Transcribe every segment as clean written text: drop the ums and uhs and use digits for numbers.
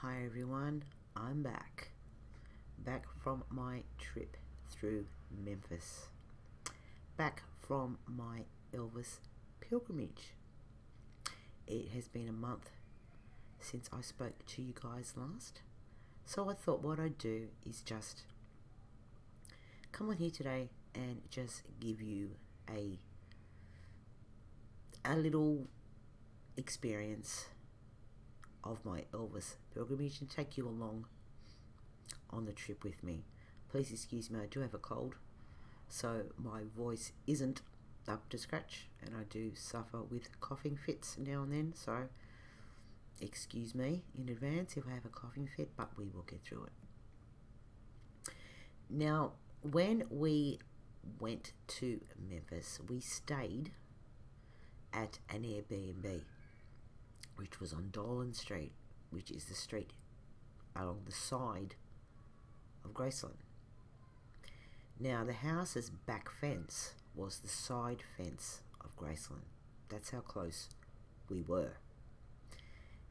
Hi everyone, I'm back from my trip through Memphis, back from my Elvis pilgrimage. It has been a month since I spoke to you guys last, so I thought what I'd do is just come on here today and just give you a little experience of my Elvis pilgrimage and take you along on the trip with me. Please excuse me, I do have a cold, so my voice isn't up to scratch, and I do suffer with coughing fits now and then, so excuse me in advance if I have a coughing fit, but we will get through it. Now, when we went to Memphis, we stayed at an Airbnb, which was on Dolan Street, which is the street along the side of Graceland. Now, the house's back fence was the side fence of Graceland. That's how close we were.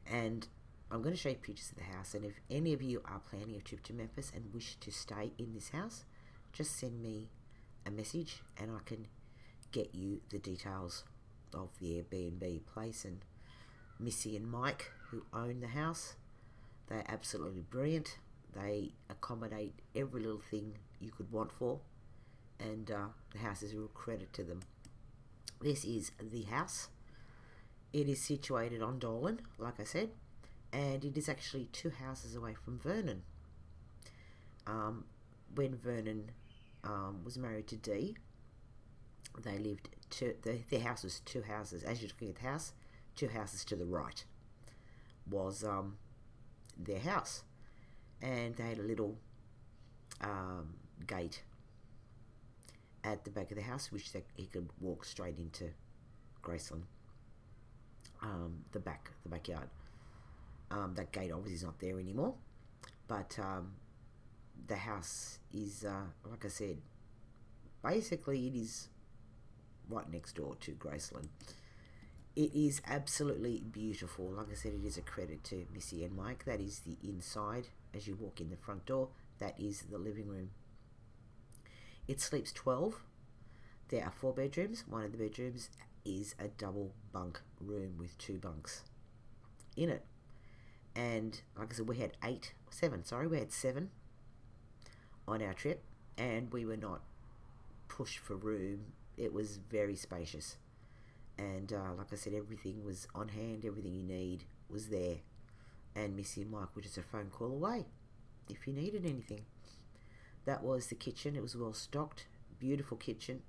And I'm going to show you pictures of the house, and if any of you are planning a trip to Memphis and wish to stay in this house, just send me a message and I can get you the details of the Airbnb place. And Missy and Mike, who own the house, they're absolutely brilliant. They accommodate every little thing you could want for, and the house is a real credit to them. This is the house. It is situated on Dolan, like I said, and it is actually 2 houses away from Vernon. When Vernon was married to Dee, they lived their house was 2 houses. As you're looking at the house, 2 houses to the right was their house, and they had a little gate at the back of the house, which he could walk straight into Graceland, the backyard. That gate obviously is not there anymore, but the house is, like I said, basically it is right next door to Graceland. It is absolutely beautiful. Like I said, it is a credit to Missy and Mike. That is the inside. As you walk in the front door, that is the living room. It sleeps 12. There are 4 bedrooms. One of the bedrooms is a double bunk room with 2 bunks in it. And like I said, we had 7 on our trip, and we were not pushed for room. It was very spacious. And like I said, everything was on hand. Everything you need was there. And Missy and Mike were just a phone call away if you needed anything. That was the kitchen. It was well stocked. Beautiful kitchen.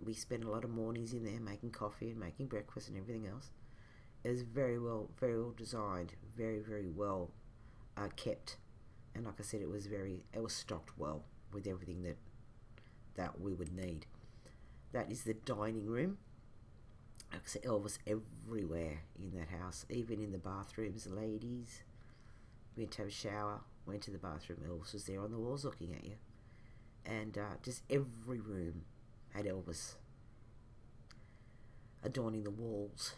We spent a lot of mornings in there making coffee and making breakfast and everything else. It was very well designed. Very, very well kept. And like I said, it was stocked well with everything that we would need. That is the dining room. Like I said, Elvis everywhere in that house, even in the bathrooms. Ladies went to have a shower, went to the bathroom, Elvis was there on the walls looking at you. And just every room had Elvis adorning the walls,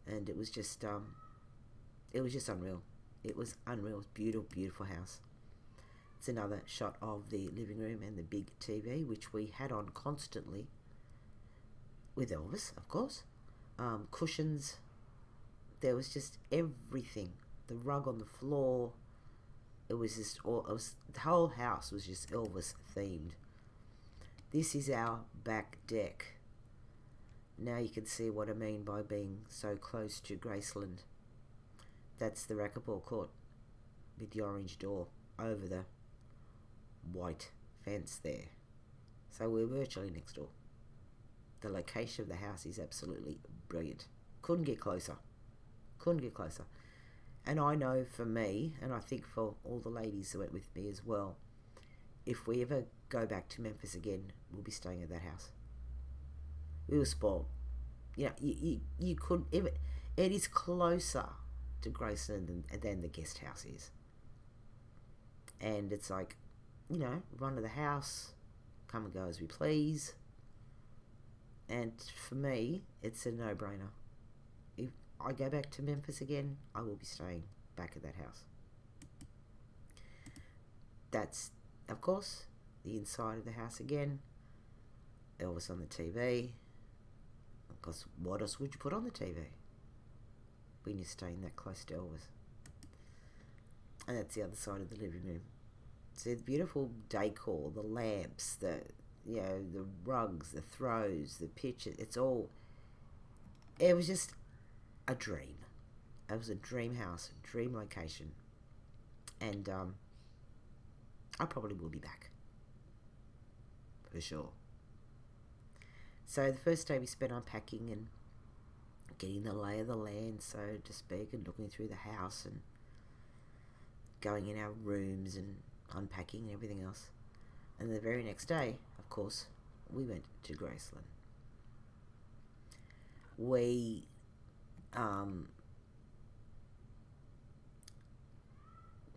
and it was just unreal. It was unreal. It was beautiful, beautiful house. It's another shot of the living room and the big TV, which we had on constantly with Elvis, of course. Cushions. There was just everything. The rug on the floor. It was just the whole house was just Elvis themed. This is our back deck. Now you can see what I mean by being so close to Graceland. That's the racquetball court with the orange door over the white fence there. So we're virtually next door. The location of the house is absolutely brilliant. Couldn't get closer. And I know for me, and I think for all the ladies that went with me as well, if we ever go back to Memphis again, we'll be staying at that house. We were spoiled. You couldn't even. It is closer to Graceland than the guest house is. And it's like, run to the house, come and go as we please. And for me, it's a no-brainer. I go back to Memphis again, I will be staying back at that house. That's, of course, the inside of the house again. Elvis on the TV. Because what else would you put on the TV when you're staying that close to Elvis? And that's the other side of the living room. So the beautiful decor, the lamps, the rugs, the throws, the pictures. It was just a dream. It was a dream house, a dream location, and I probably will be back for sure. So the first day we spent unpacking and getting the lay of the land, so to speak, and looking through the house and going in our rooms and unpacking and everything else. And the very next day, of course, we went to Graceland. We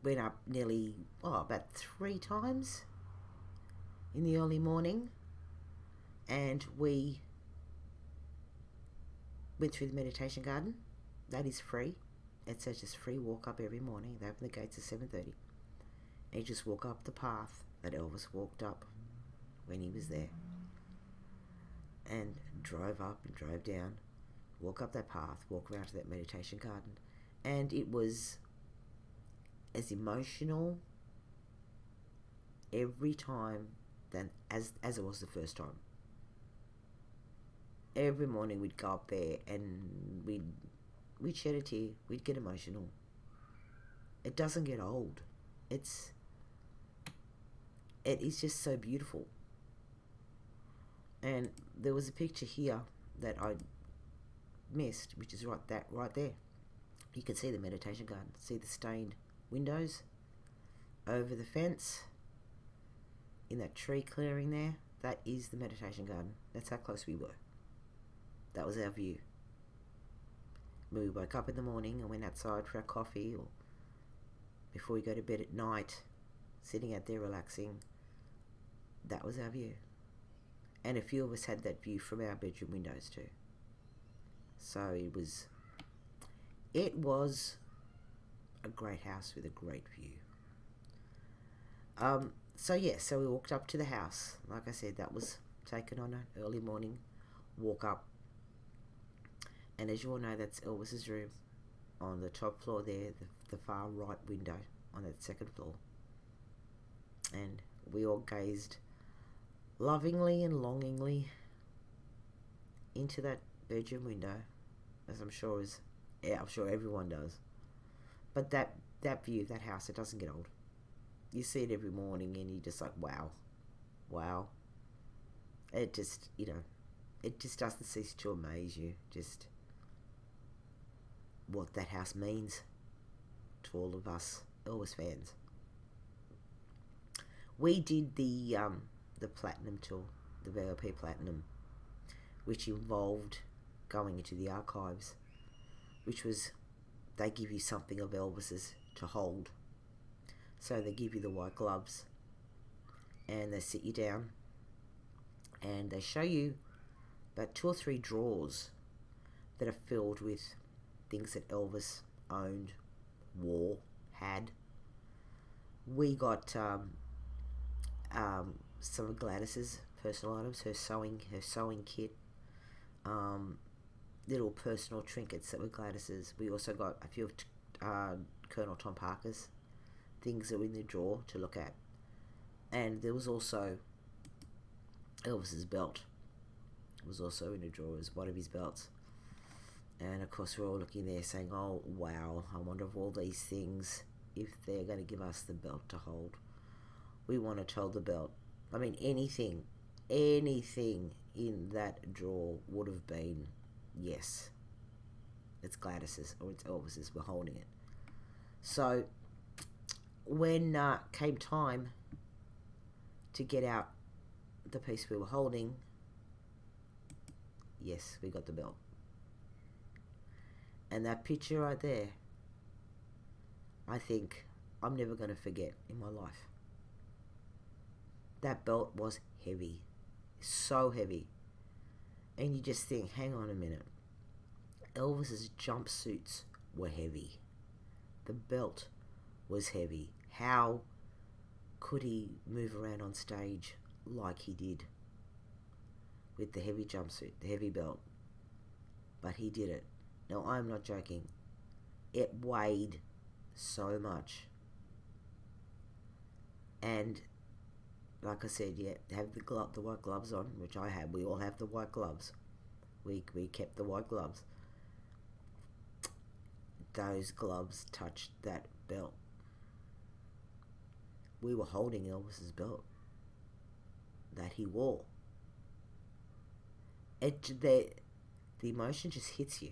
went up nearly, about 3 times in the early morning, and we went through the meditation garden. That is free. It's just free walk up every morning. They open the gates at 7:30. And you just walk up the path that Elvis walked up when he was there, and drove up and drove down, walk up that path, walk around to that meditation garden, and it was as emotional every time as it was the first time. Every morning we'd go up there and we'd shed a tear, we'd get emotional. It doesn't get old. It is just so beautiful. And there was a picture here that I missed, which is right there. You can see the meditation garden, see the stained windows over the fence in that tree clearing there. That is the meditation garden. That's how close we were. That was our view. When we woke up in the morning and went outside for our coffee, or before we go to bed at night, sitting out there relaxing, that was our view. And a few of us had that view from our bedroom windows too. So it was a great house with a great view. So we walked up to the house. Like I said, that was taken on an early morning walk up. And as you all know, that's Elvis's room on the top floor there, the far right window on that second floor. And we all gazed lovingly and longingly into that bedroom window, as I'm sure everyone does. But that view, that house, it doesn't get old. You see it every morning and you're just like, wow. It just, it just doesn't cease to amaze you, just what that house means to all of us Elvis fans. We did the Platinum tour, the VIP Platinum, which involved going into the archives, which was, they give you something of Elvis's to hold. So they give you the white gloves and they sit you down and they show you about 2 or 3 drawers that are filled with things that Elvis owned, wore, had. We got some of Gladys's personal items, her sewing kit, little personal trinkets that were Gladys's. We also got a few of Colonel Tom Parker's things that were in the drawer to look at. And there was also Elvis's belt. It was also in a drawer as one of his belts. And of course we're all looking there saying, oh wow, I wonder if all these things, if they're going to give us the belt to hold. We want to hold the belt. I mean, anything in that drawer would have been, yes, it's Gladys's or it's Elvis's, we're holding it. So when came time to get out the piece we were holding, yes, we got the belt. And that picture right there, I think I'm never going to forget in my life. That belt was heavy, so heavy. And you just think, hang on a minute. Elvis's jumpsuits were heavy. The belt was heavy. How could he move around on stage like he did with the heavy jumpsuit, the heavy belt? But he did it. No, I'm not joking. It weighed so much. And like I said, yeah, have the white gloves on, which I have. We all have the white gloves. We kept the white gloves. Those gloves touched that belt. We were holding Elvis's belt that he wore. The emotion just hits you.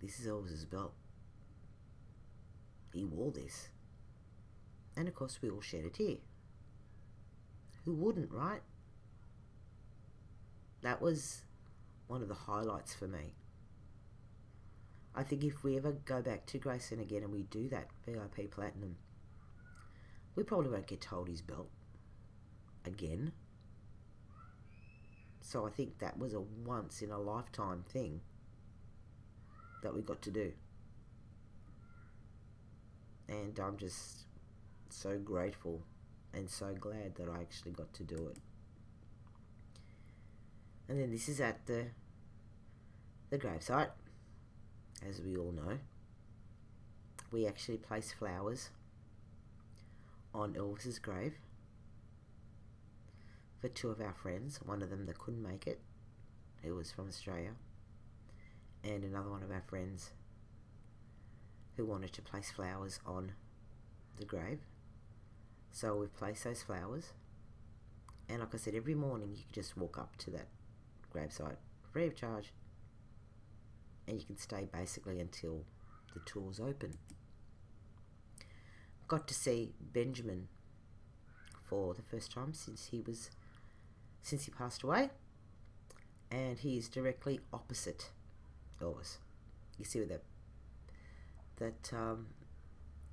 This is Elvis's belt. He wore this. And of course we all shed a tear. Who wouldn't, right? That was one of the highlights for me. I think if we ever go back to Graceland again and we do that VIP Platinum, we probably won't get to hold his belt again. So I think that was a once in a lifetime thing that we got to do. And I'm just so grateful and so glad that I actually got to do it. And then this is at the gravesite, as we all know. We actually placed flowers on Elvis's grave for two of our friends. One of them that couldn't make it, who was from Australia, and another one of our friends who wanted to place flowers on the grave. So we've placed those flowers, and like I said, every morning you can just walk up to that gravesite free of charge, and you can stay basically until the tour's open. Got to see Benjamin for the first time since he passed away, and he is directly opposite Elvis. You see where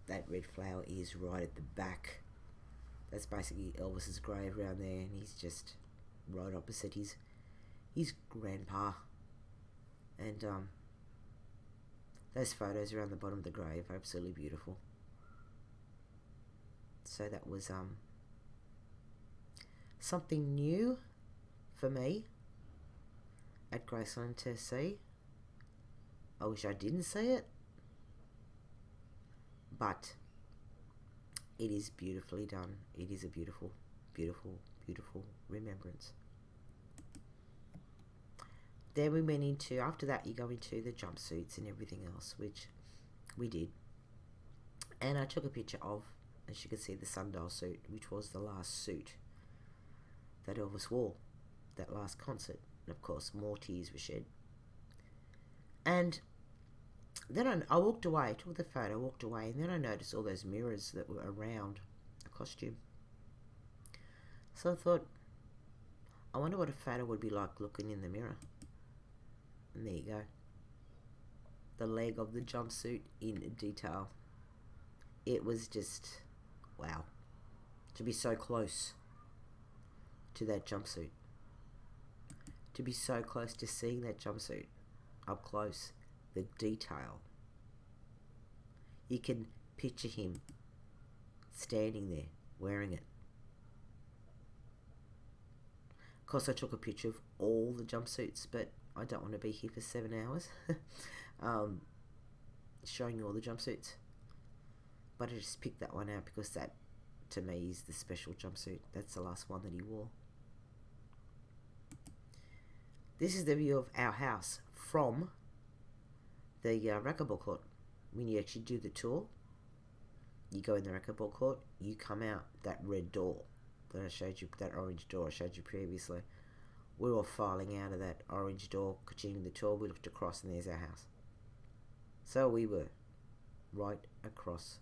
that red flower is right at the back. That's basically Elvis's grave around there, and he's just right opposite his grandpa. And those photos around the bottom of the grave are absolutely beautiful. So that was something new for me at Graceland to see. I wish I didn't see it, but it is beautifully done. It is a beautiful, beautiful, beautiful remembrance. Then we went into, after that you go into the jumpsuits and everything else, which we did. And I took a picture of, as you can see, the sundial suit, which was the last suit that Elvis wore, that last concert. And of course, more tears were shed. And then I walked away, took the photo, walked away, and then I noticed all those mirrors that were around the costume. So I thought, I wonder what a photo would be like looking in the mirror. And there you go. The leg of the jumpsuit in detail. It was just, wow. To be so close to that jumpsuit. To be so close to seeing that jumpsuit up close. The detail. You can picture him standing there wearing it. Of course, I took a picture of all the jumpsuits, but I don't want to be here for 7 hours showing you all the jumpsuits. But I just picked that one out because that, to me, is the special jumpsuit. That's the last one that he wore. This is the view of our house from the racquetball court. When you actually do the tour, you go in the racquetball court, you come out that red door that I showed you, that orange door I showed you previously. We're all filing out of that orange door, continuing the tour. We looked across and there's our house. So we were right across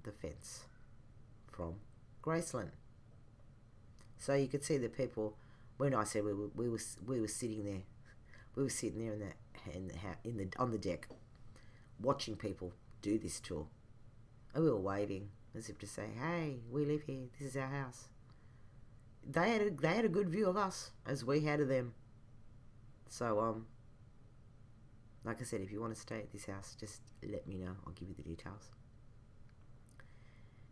the fence from Graceland. So you could see the people. When I said we were sitting there, we were sitting there on the deck, watching people do this tour, and we were waving as if to say, "Hey, we live here. This is our house." They had a good view of us as we had of them. So, like I said, if you want to stay at this house, just let me know. I'll give you the details.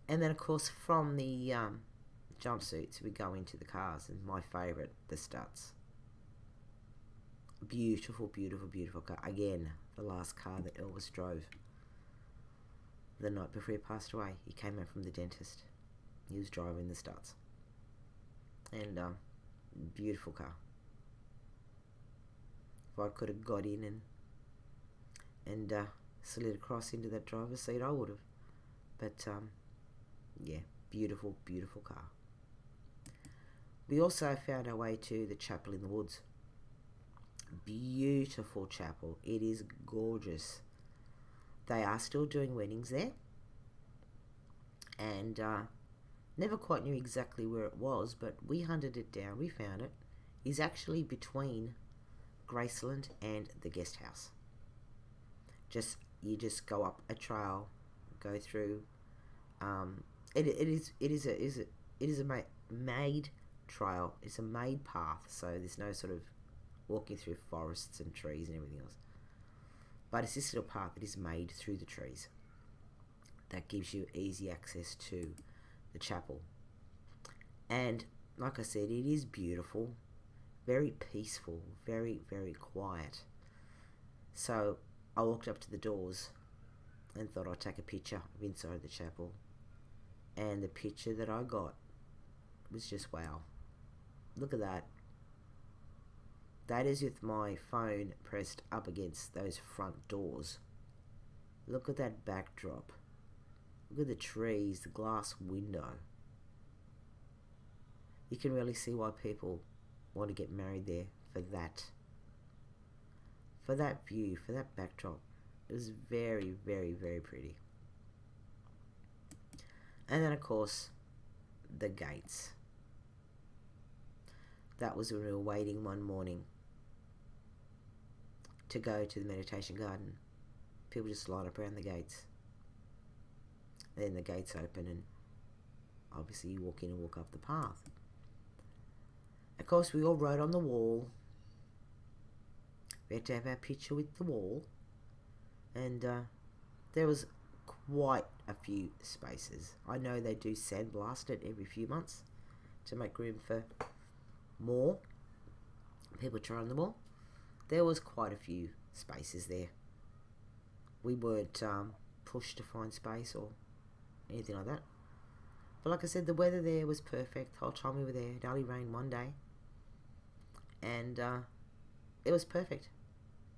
And then, of course, from the jumpsuits, we go into the cars, and my favourite, the Stutz. Beautiful, beautiful, beautiful car. Again, the last car that Elvis drove the night before he passed away. He came out from the dentist. He was driving the Stutz. And, beautiful car. If I could have got in and slid across into that driver's seat, I would have. But, yeah, beautiful, beautiful car. We also found our way to the chapel in the woods. Beautiful chapel. It is gorgeous. They are still doing weddings there. And never quite knew exactly where it was, but we hunted it down. We found it. It's actually between Graceland and the guest house. You just go up a trail, go through. It is a made trail. It's a made path, so there's no sort of walking through forests and trees and everything else. But it's this little path that is made through the trees that gives you easy access to the chapel. And like I said, it is beautiful, very peaceful, very, very quiet. So I walked up to the doors and thought I'd take a picture of inside the chapel. And the picture that I got was just wow. Look at that. That is with my phone pressed up against those front doors. Look at that backdrop. Look at the trees, the glass window. You can really see why people want to get married there for that. For that view, for that backdrop. It was very, very, very pretty. And then, of course, the gates. That was when we were waiting one morning to go to the meditation garden. People just line up around the gates. Then the gates open and obviously you walk in and walk up the path. Of course, we all wrote on the wall. We had to have our picture with the wall. And there was quite a few spaces. I know they do sandblast it every few months to make room for more people try on the wall. There was quite a few spaces there. We weren't pushed to find space or anything like that. But like I said, the weather there was perfect. The whole time we were there, it only rained one day. And it was perfect.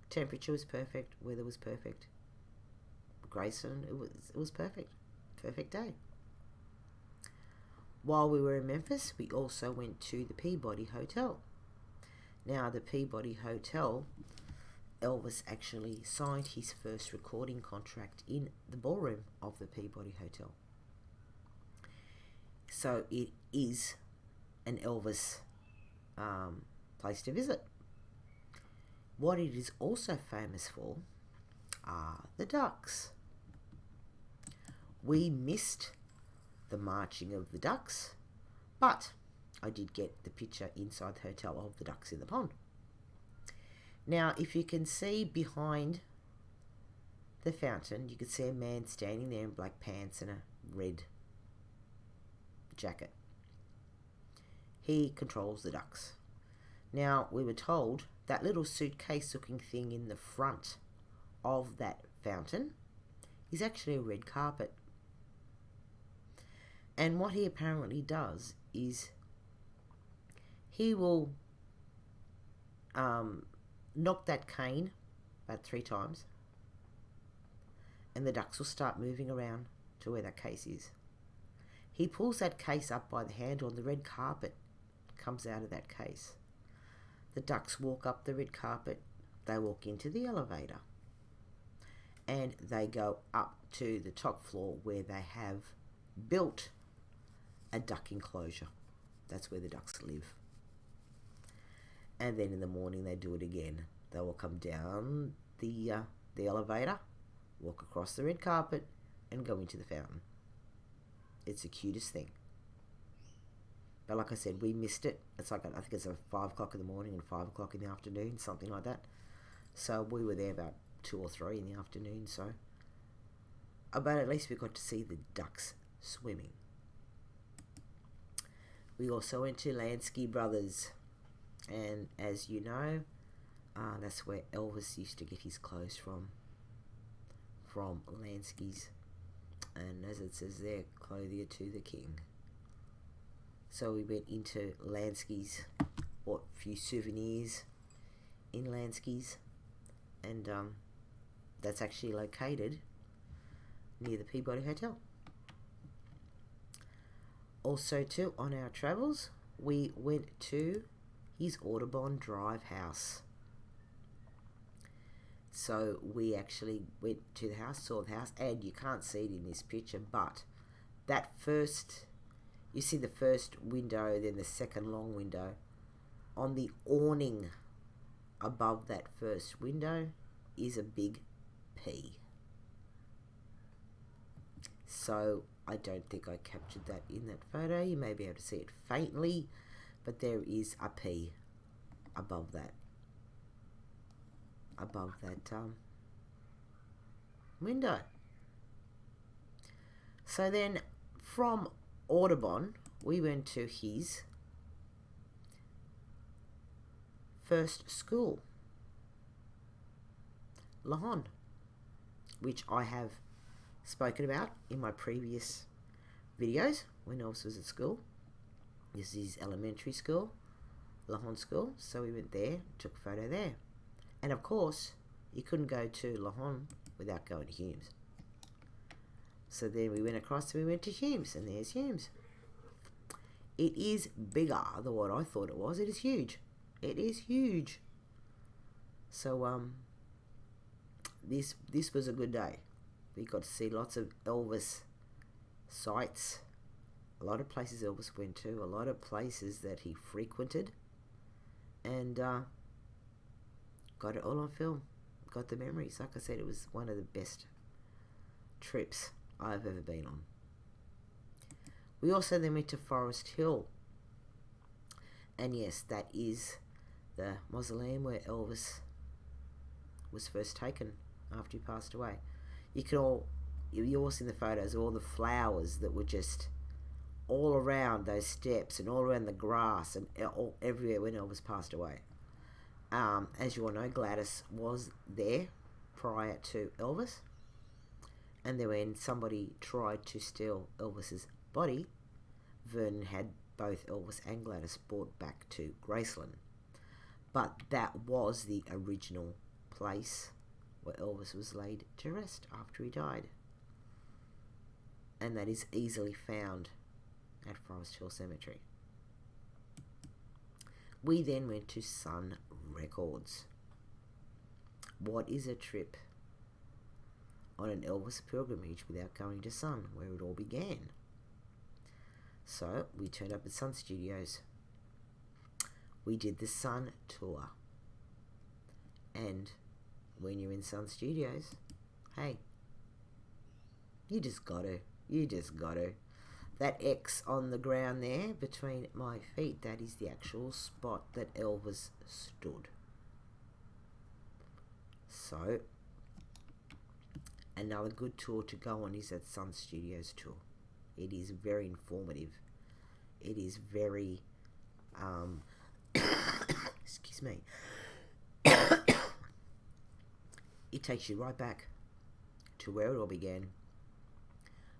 Temperature was perfect. Weather was perfect. Grayson, it was perfect. Perfect day. While we were in Memphis, we also went to the Peabody Hotel. Now, the Peabody Hotel, Elvis actually signed his first recording contract in the ballroom of the Peabody Hotel. So it is an Elvis place to visit. What it is also famous for are the ducks. We missed the marching of the ducks, but I did get the picture inside the hotel of the ducks in the pond. Now, if you can see behind the fountain, you can see a man standing there in black pants and a red jacket. He controls the ducks. Now, we were told that little suitcase looking thing in the front of that fountain is actually a red carpet. And what he apparently does is he will knock that cane about 3 times and the ducks will start moving around to where that case is. He pulls that case up by the handle and the red carpet comes out of that case. The ducks walk up the red carpet, they walk into the elevator and they go up to the top floor where they have built a duck enclosure. That's where the ducks live. And then in the morning they do it again. They will come down the elevator, walk across the red carpet and go into the fountain. It's the cutest thing. But like I said, we missed it. It's like, I think it's 5 o'clock in the morning and 5 o'clock in the afternoon, something like that. So we were there about 2 or 3 in the afternoon. So, but at least we got to see the ducks swimming. We also went to Lansky Brothers, and as you know, that's where Elvis used to get his clothes from Lansky's, and as it says there, clothier to the king. So we went into Lansky's, bought a few souvenirs in Lansky's, and that's actually located near the Peabody Hotel. Also too, on our travels, we went to his Audubon Drive house. So we actually went to the house, saw the house, and you can't see it in this picture, but that first, you see the first window, then the second long window. On the awning above that first window is a big P. So I don't think I captured that in that photo. You may be able to see it faintly, but there is a P above that window. So then from Audubon we went to his first school, Lahon, which I have spoken about in my previous videos when Elvis was at school. This is elementary school, Lahon School, so we went there, took a photo there. And of course, you couldn't go to Lahon without going to Humes. So then we went across and we went to Humes, and there's Humes. It is bigger than what I thought it was. It is huge. It is huge. So this was a good day. We got to see lots of Elvis sites, a lot of places Elvis went to, a lot of places that he frequented, and got it all on film. Got the memories. Like I said, it was one of the best trips I've ever been on. We also then went to Forest Hill, and yes, that is the mausoleum where Elvis was first taken after he passed away. You all seen the photos of all the flowers that were just all around those steps and all around the grass and all everywhere when Elvis passed away. As you all know, Gladys was there prior to Elvis, and then when somebody tried to steal Elvis's body, Vernon had both Elvis and Gladys brought back to Graceland. But that was the original place where Elvis was laid to rest after he died, and that is easily found at Forest Hill Cemetery. We then went to Sun Records. What is a trip on an Elvis pilgrimage without going to Sun, where it all began? So we turned up at Sun Studios. We did the Sun tour, and when you're in Sun Studios, hey, you just got to. That X on the ground there between my feet, that is the actual spot that Elvis stood. So, another good tour to go on is that Sun Studios tour. It is very informative. It is very, excuse me. It takes you right back to where it all began.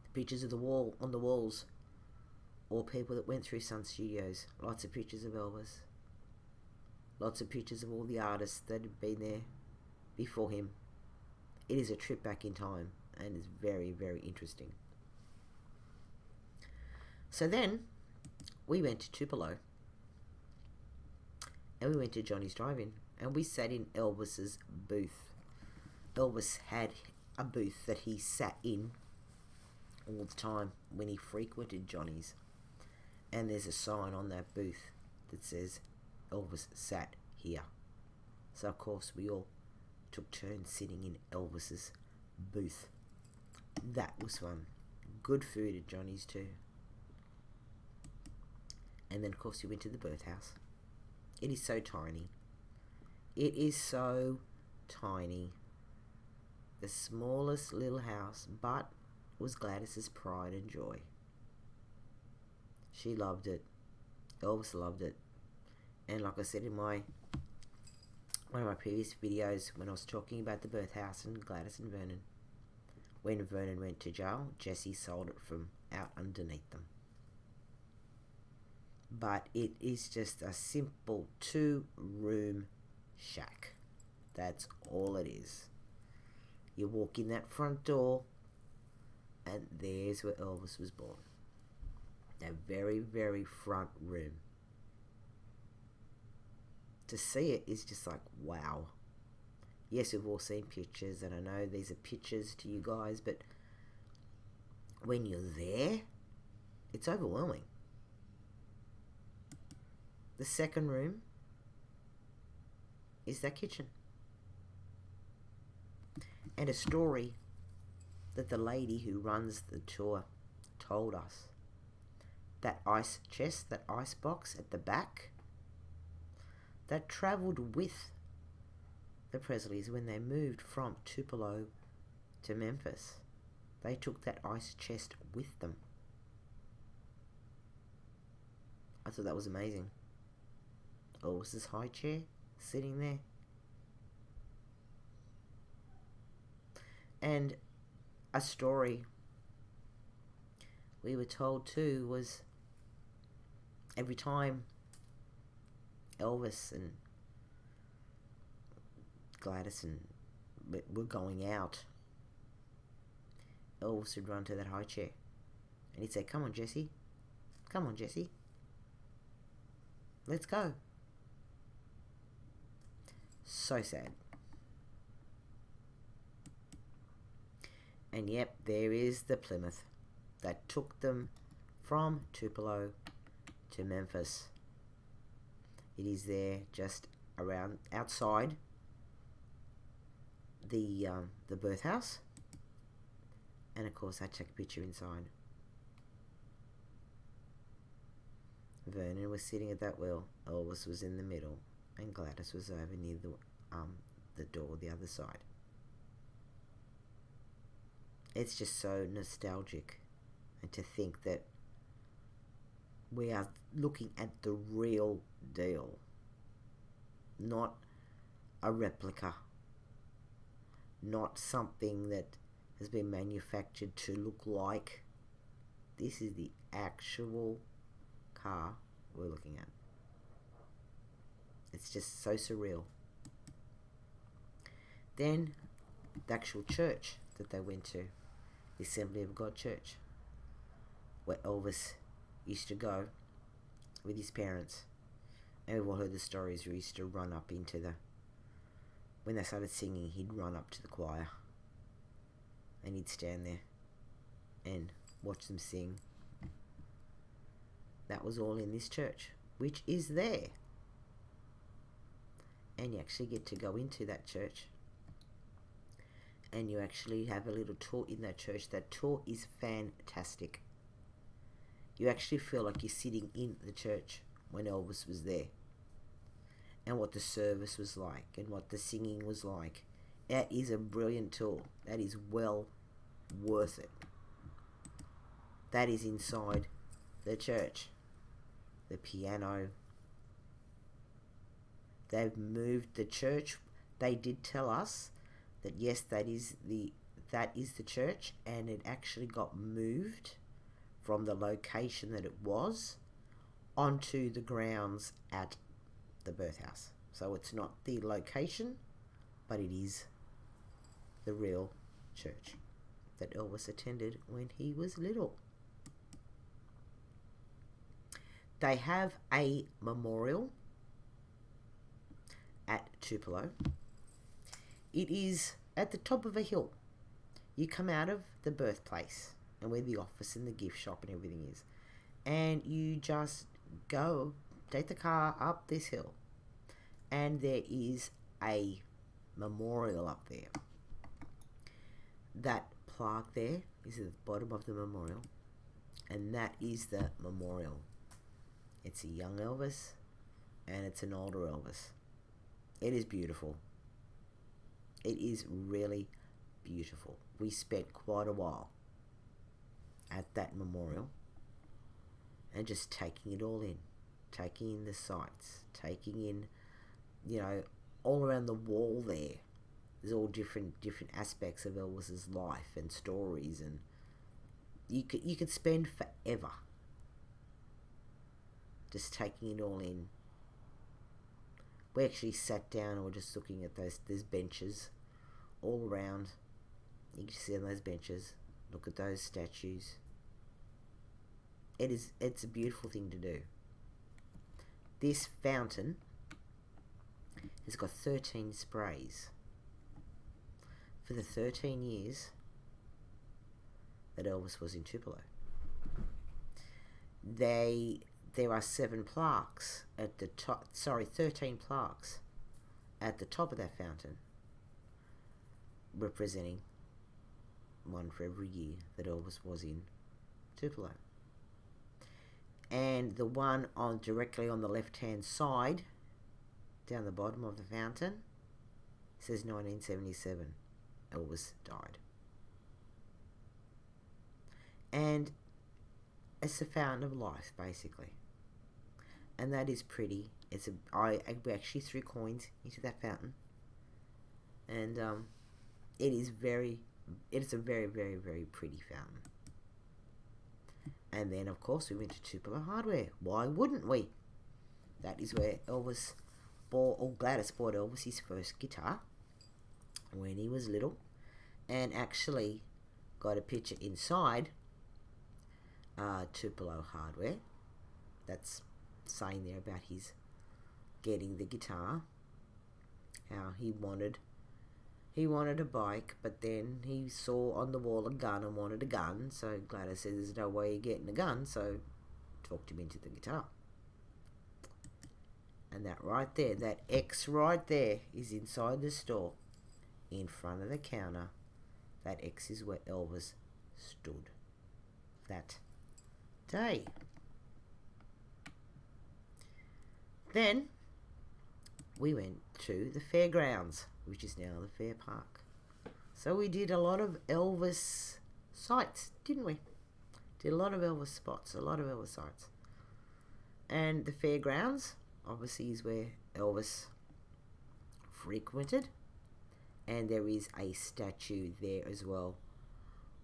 The pictures of the wall on the walls, all people that went through Sun Studios. Lots of pictures of Elvis. Lots of pictures of all the artists that had been there before him. It is a trip back in time, and it's very, very interesting. So then we went to Tupelo, and we went to Johnny's Drive-In, and we sat in Elvis's booth. Elvis had a booth that he sat in all the time when he frequented Johnny's, and there's a sign on that booth that says Elvis sat here. So of course we all took turns sitting in Elvis's booth. That was fun. Good food at Johnny's too. And then, of course, you went to the birth house. It is so tiny. It is so tiny. The smallest little house, but it was Gladys's pride and joy. She loved it. Elvis loved it. And like I said in one of my previous videos, when I was talking about the birth house and Gladys and Vernon, when Vernon went to jail, Jesse sold it from out underneath them. But it is just a simple 2-room shack. That's all it is. You walk in that front door, and there's where Elvis was born. That very, very front room. To see it is just like, wow. Yes, we've all seen pictures, and I know these are pictures to you guys, but when you're there, it's overwhelming. The second room is that kitchen. And a story that the lady who runs the tour told us. That ice chest, that ice box at the back, that travelled with the Presleys when they moved from Tupelo to Memphis. They took that ice chest with them. I thought that was amazing. Elvis's high chair sitting there. And a story we were told too was every time Elvis and Gladys and were going out, Elvis would run to that high chair and he'd say, "Come on, Jesse. Come on, Jesse. Let's go." So sad. And yep, there is the Plymouth that took them from Tupelo to Memphis. It is there just around outside the birth house. And of course I took a picture inside. Vernon was sitting at that wheel. Elvis was in the middle. And Gladys was over near the door, the other side. It's just so nostalgic. And to think that we are looking at the real deal. Not a replica. Not something that has been manufactured to look like. This is the actual car we're looking at. It's just so surreal. Then the actual church that they went to, the Assembly of God Church, where Elvis used to go with his parents. And we've all heard the stories where he used to run up into when they started singing, he'd run up to the choir and he'd stand there and watch them sing. That was all in this church, which is there. And you actually get to go into that church. And you actually have a little tour in that church. That tour is fantastic. You actually feel like you're sitting in the church when Elvis was there. And what the service was like. And what the singing was like. That is a brilliant tour. That is well worth it. That is inside the church. The piano. They've moved the church. They did tell us that yes, that is the church, and it actually got moved from the location that it was onto the grounds at the birth house. So it's not the location, but it is the real church that Elvis attended when he was little. They have a memorial at Tupelo. It is at the top of a hill. You come out of the birthplace and where the office and the gift shop and everything is, and you just go, take the car up this hill, and there is a memorial up there. That plaque there is at the bottom of the memorial, and that is the memorial. It's a young Elvis and it's an older Elvis. It is beautiful. It is really beautiful. We spent quite a while at that memorial and just taking it all in, taking in the sights, taking in, you know, all around the wall there. There's all different aspects of Elvis's life and stories, and you could spend forever just taking it all in. We actually sat down and were just looking at those benches all around. You can sit on those benches, look at those statues. It's a beautiful thing to do. This fountain has got 13 sprays. For the 13 years that Elvis was in Tupelo. There are 7 plaques at the top, 13 plaques at the top of that fountain, representing one for every year that Elvis was in Tupelo. And the one directly on the left-hand side, down the bottom of the fountain, says 1977. Elvis died. And it's the fountain of life, basically. And that is pretty. We actually threw coins into that fountain. And it is a very, very, very pretty fountain. And then, of course, we went to Tupelo Hardware. Why wouldn't we? That is where Gladys bought Elvis his first guitar when he was little, and actually got a picture inside Tupelo Hardware. That's saying there about his getting the guitar, how he wanted a bike, but then he saw on the wall a gun and wanted a gun, so Gladys said there's no way you're getting a gun, so talked him into the guitar. And that right there, that X right there, is inside the store, in front of the counter. That X is where Elvis stood that day. Then we went to the fairgrounds, which is now the Fair Park. So we did a lot of Elvis sites, didn't we? Did a lot of Elvis spots, a lot of Elvis sites. And the fairgrounds, obviously, is where Elvis frequented. And there is a statue there as well,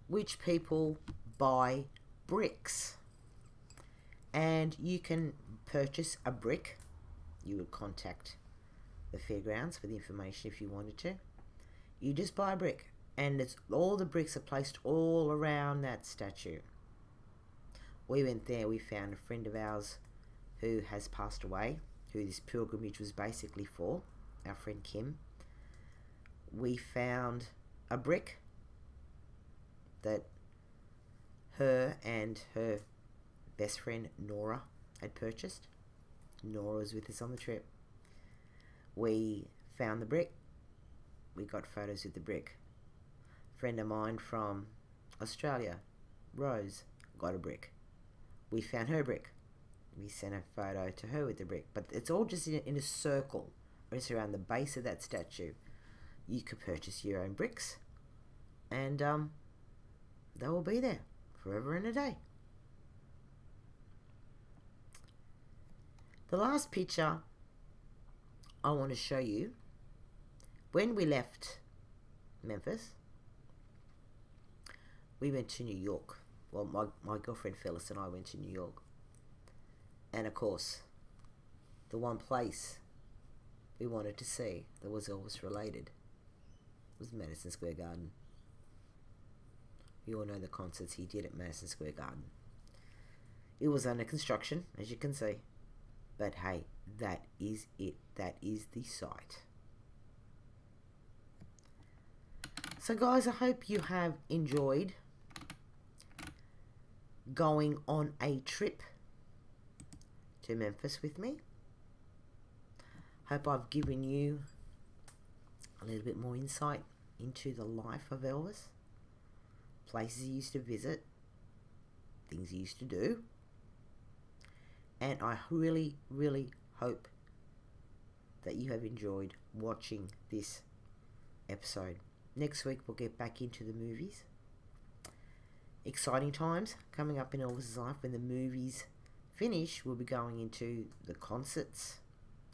which people buy bricks. And you can purchase a brick. You would contact the fairgrounds for the information if you wanted to. You just buy a brick, and all the bricks are placed all around that statue. We went there, we found a friend of ours who has passed away, who this pilgrimage was basically for, our friend Kim. We found a brick that her and her best friend Nora had purchased. Nora was with us on the trip. We found the brick. We got photos with the brick. A friend of mine from Australia, Rose, got a brick. We found her brick. We sent a photo to her with the brick. But it's all just in a circle. It's around the base of that statue. You could purchase your own bricks, and they will be there forever and a day. The last picture I want to show you, when we left Memphis, we went to New York. Well, my girlfriend Phyllis and I went to New York. And of course, the one place we wanted to see that was Elvis related was Madison Square Garden. You all know the concerts he did at Madison Square Garden. It was under construction, as you can see. But hey, that is it. That is the site. So guys, I hope you have enjoyed going on a trip to Memphis with me. Hope I've given you a little bit more insight into the life of Elvis, places he used to visit, things he used to do, And I really, really hope that you have enjoyed watching this episode. Next week we'll get back into the movies. Exciting times coming up in Elvis's life. When the movies finish, we'll be going into the concerts,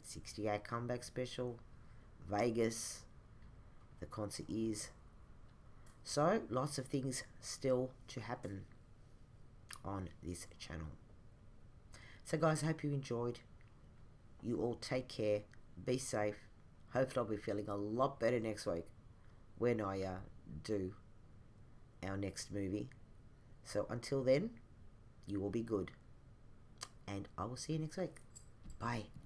68 comeback special, Vegas, the concert years. So lots of things still to happen on this channel. So guys, I hope you enjoyed. You all take care, be safe. Hopefully I'll be feeling a lot better next week when I do our next movie. So until then, you will be good. And I will see you next week. Bye.